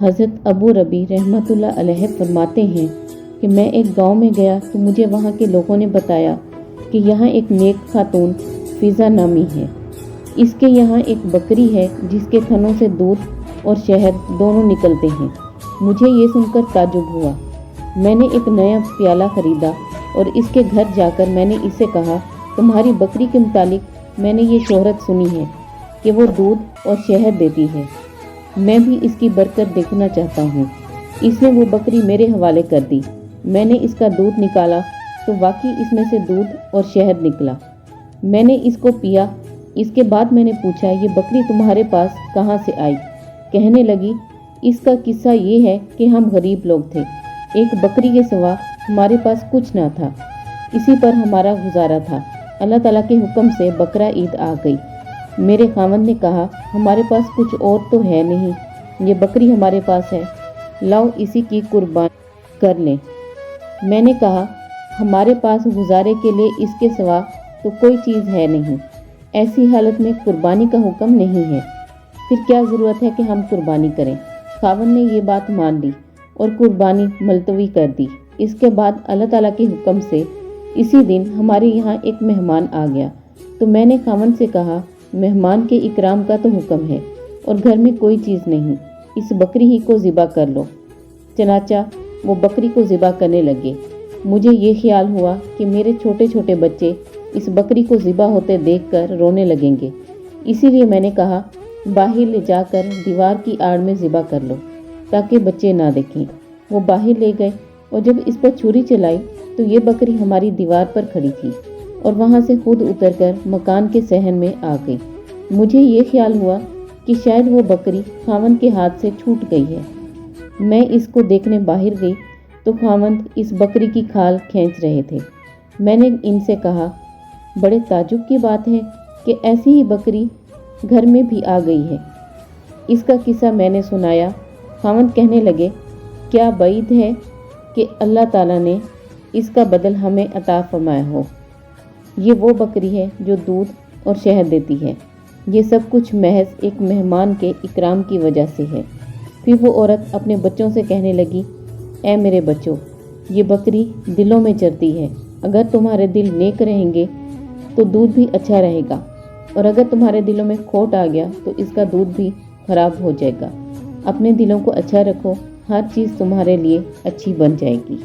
हज़रत अबू रबी रहमतुल्लाह अलैह फरमाते हैं कि मैं एक गांव में गया तो मुझे वहां के लोगों ने बताया कि यहाँ एक नेक खातून फिज़ा नामी है। इसके यहाँ एक बकरी है जिसके थनों से दूध और शहद दोनों निकलते हैं। मुझे ये सुनकर ताज्जुब हुआ। मैंने एक नया प्याला खरीदा और इसके घर जाकर मैंने इसे कहा, तुम्हारी बकरी के मुतालिक मैंने ये शोहरत सुनी है कि वो दूध और शहद देती है। मैं भी इसकी बरकत देखना चाहता हूँ। इसने वो बकरी मेरे हवाले कर दी। मैंने इसका दूध निकाला तो वाकई इसमें से दूध और शहद निकला। मैंने इसको पिया। इसके बाद मैंने पूछा, ये बकरी तुम्हारे पास कहाँ से आई? कहने लगी, इसका किस्सा ये है कि हम गरीब लोग थे, एक बकरी के सिवा हमारे पास कुछ ना था, इसी पर हमारा गुजारा था। अल्लाह ताला के हुक्म से बकरा ईद आ गई। मेरे खावंद ने कहा, हमारे पास कुछ और तो है नहीं, ये बकरी हमारे पास है, लाओ इसी की कुर्बानी कर लें। मैंने कहा, हमारे पास गुजारे के लिए इसके सिवा तो कोई चीज़ है नहीं, ऐसी हालत में कुर्बानी का हुक्म नहीं है, फिर क्या ज़रूरत है कि हम कुर्बानी करें। खावंद ने ये बात मान ली और कुर्बानी मुलतवी कर दी। इसके बाद अल्लाह ताला के हुक्म से इसी दिन हमारे यहाँ एक मेहमान आ गया तो मैंने खावंद से कहा, मेहमान के इकराम का तो हुक्म है और घर में कोई चीज़ नहीं, इस बकरी ही को ज़िबा कर लो। चनाचा वो बकरी को ज़िबा करने लगे। मुझे ये ख्याल हुआ कि मेरे छोटे छोटे बच्चे इस बकरी को ज़िबा होते देखकर रोने लगेंगे, इसीलिए मैंने कहा, बाहर ले जाकर दीवार की आड़ में ज़िबा कर लो ताकि बच्चे ना देखें। वो बाहर ले गए और जब इस पर छुरी चलाई तो ये बकरी हमारी दीवार पर खड़ी थी और वहाँ से खुद उतरकर मकान के सहन में आ गई। मुझे ये ख्याल हुआ कि शायद वो बकरी खावंद के हाथ से छूट गई है। मैं इसको देखने बाहर गई तो खावंद इस बकरी की खाल खींच रहे थे। मैंने इनसे कहा, बड़े ताज्जुब की बात है कि ऐसी ही बकरी घर में भी आ गई है। इसका किस्सा मैंने सुनाया। खावंद कहने लगे, क्या बैद है कि अल्लाह ताला ने इसका बदल हमें अता फरमाया हो। ये वो बकरी है जो दूध और शहद देती है। ये सब कुछ महज एक मेहमान के इकराम की वजह से है। फिर वो औरत अपने बच्चों से कहने लगी, ऐ मेरे बच्चों, ये बकरी दिलों में चरती है। अगर तुम्हारे दिल नेक रहेंगे तो दूध भी अच्छा रहेगा, और अगर तुम्हारे दिलों में खोट आ गया तो इसका दूध भी खराब हो जाएगा। अपने दिलों को अच्छा रखो, हर चीज़ तुम्हारे लिए अच्छी बन जाएगी।